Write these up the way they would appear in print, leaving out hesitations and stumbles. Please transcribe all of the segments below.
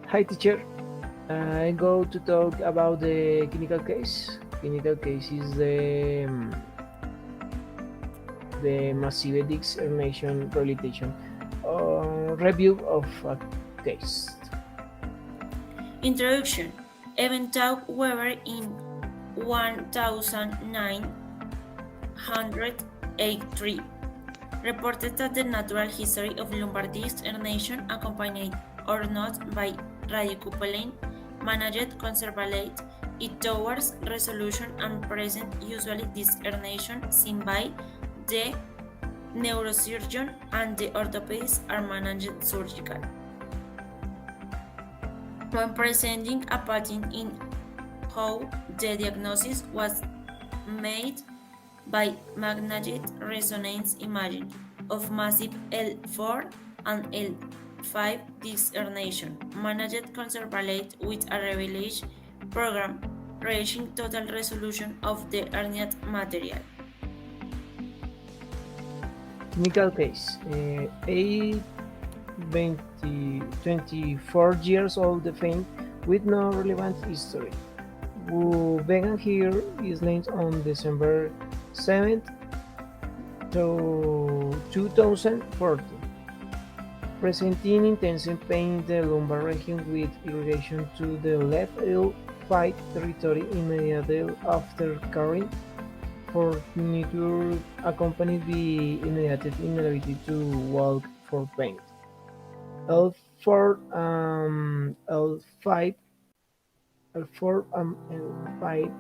Hi, teacher. I go to talk about the clinical case. Clinical case is the massive discrimination rehabilitation review of a case. Introduction. Even though Weber in 1983 reported that the natural history of lumbar disc herniation, accompanied or not by radiocupelin, managed conservate it towards resolution and present usually disc herniation seen by the neurosurgeon and the orthopedist are managed surgical. When presenting a pattern in how the diagnosis was made by magnetic resonance imaging of massive L4 and L5 disc herniation, managed conservate with a revelation program, reaching total resolution of the herniated material. Clinical case. A 24 years old defendant with no relevant history, who began here is named on December 7th, 2014, presenting intense pain in the lumbar region with irrigation to the left L5 territory immediately after carrying furniture accompanied by immediate inability to walk for pain. L4 L5 L4 L5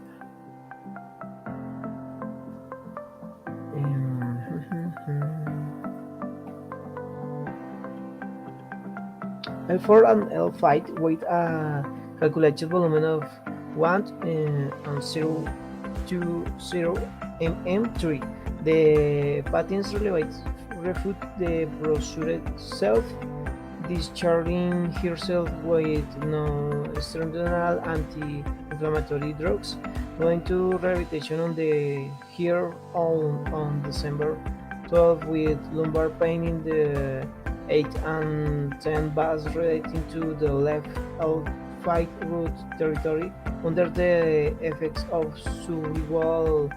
L4 and L5 with a calculated volume of 1 and 0.20 mm3. The patents refute the brochure self discharging herself with no steroidal anti-inflammatory drugs, going to rehabilitation on the here on December 12 with lumbar pain in the 8 and 10 bars relating to the left L5 root territory under the effects of cerebral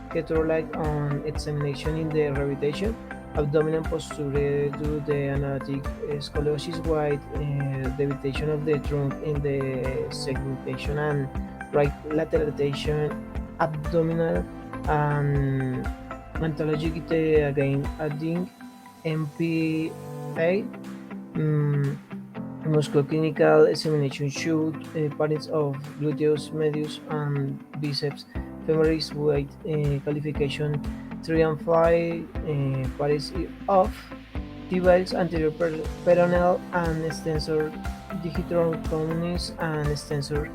ketorolac on examination in the rehabilitation abdominal posture due to the anatic scoliosis with deviation of the trunk in the segmentation and right lateral rotation abdominal and ontologic again adding MPA musculoclinical examination showed patterns of gluteus medius and biceps femoris with qualification 3 and 5 patterns of tibials anterior peroneal and extensor digitorum and extensor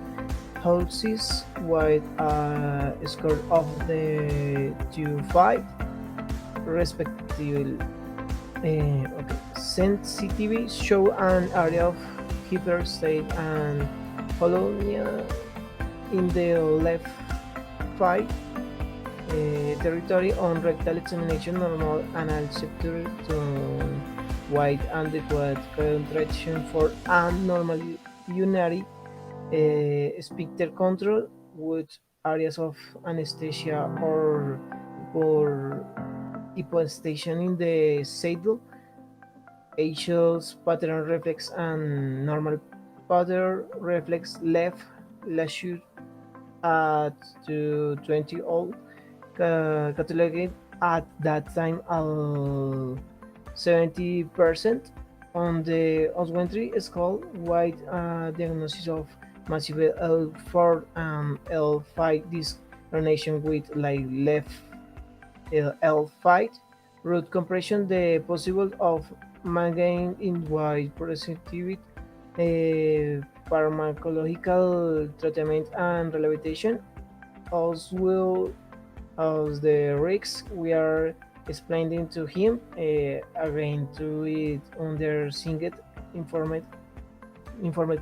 hallucis with a score of the 2-5 respectively. Okay. Sensitivity show an area of hyperstate and polonia in the left thigh territory on rectal examination, normal anal septum to wide adequate contraction for abnormal urinary sphincter control with areas of anesthesia or hypostension in the saddle, Asia's pattern reflex and normal pattern reflex left lateral at 20 old cataloged at that time al 70% on the Oswentry skull with diagnosis of massive L4 and L5 disc herniation with like left L5 root compression. The possible of migraine in wide perspective, pharmacological treatment and rehabilitation as well as the risks we are explaining to him again to it under single informed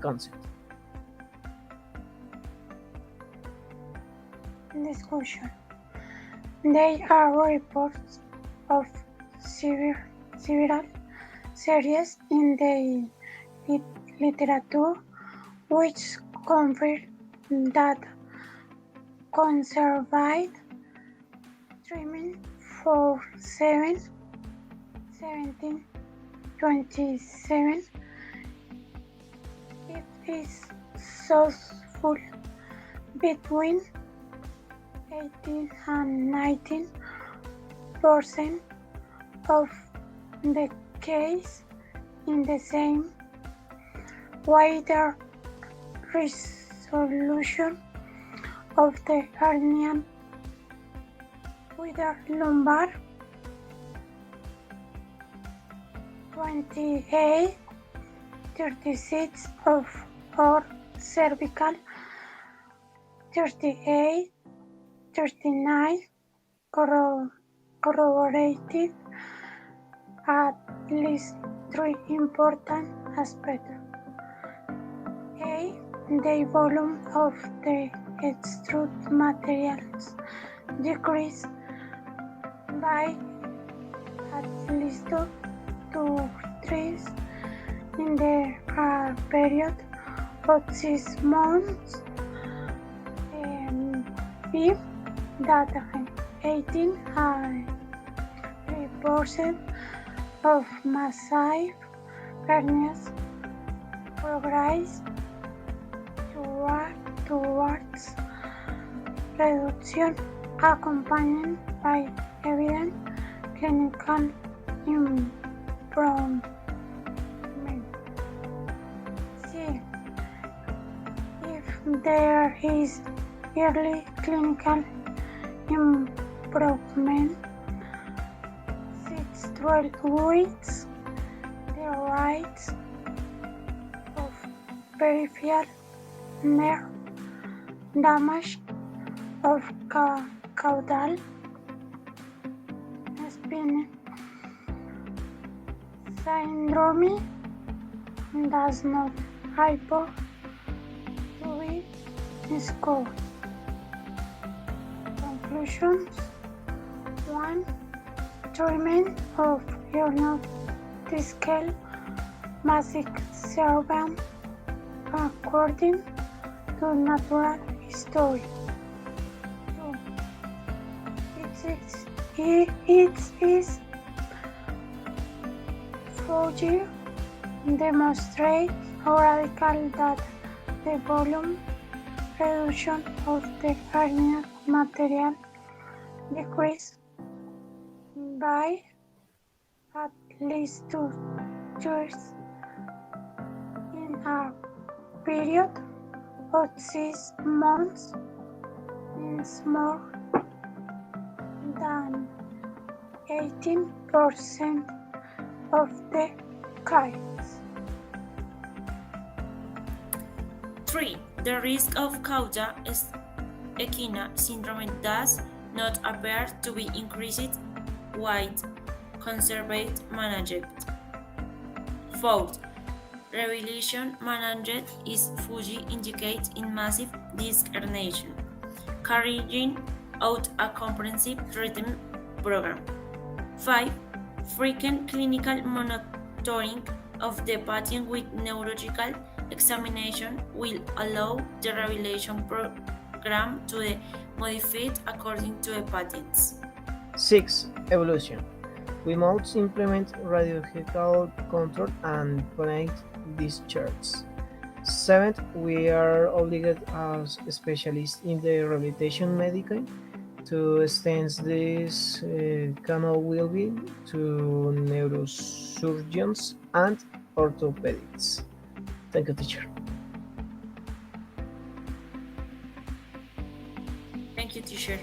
consent. Discussion. There are reports of several series in the literature which confirmed that conserved treatment for 1727 it is successful between 18 and 19% of the case in the same way the resolution of the hernia with a lumbar 28 36 of or cervical 38 39 corroborated at least three important aspects. A. The volume of the extruded materials decreased by at least 2/3 in the period of 6 months. B. That 18% of massive hernias progress towards reduction accompanied by evident clinical improvement. C. If there is early clinical improvement, 6-12 weeks, the rates of peripheral nerve damage of caudal spine syndrome does not appear to be scored. Conclusions 1. Treatment of herniated massive cerebrum according to natural history. 2. It is Fuji demonstrates radical that the volume reduction of the hernia material decreased by at least 2 years in a period of 6 months is more than 18% of the cases. 3. The risk of cauda equina syndrome does not appear to be increased with conservative management. 4. Rehabilitation management is Fuji indicates in massive disc herniation, carrying out a comprehensive treatment program. 5. Frequent clinical monitoring of the patient with neurological examination will allow the rehabilitation program to be modified according to the patients. 6. Evolution. We must implement radiological control and prevent discharge. 7. We are obligated as specialists in the rehabilitation medicine to extend this canal will be to neurosurgeons and orthopedics. Thank you, teacher. Thank you, teacher.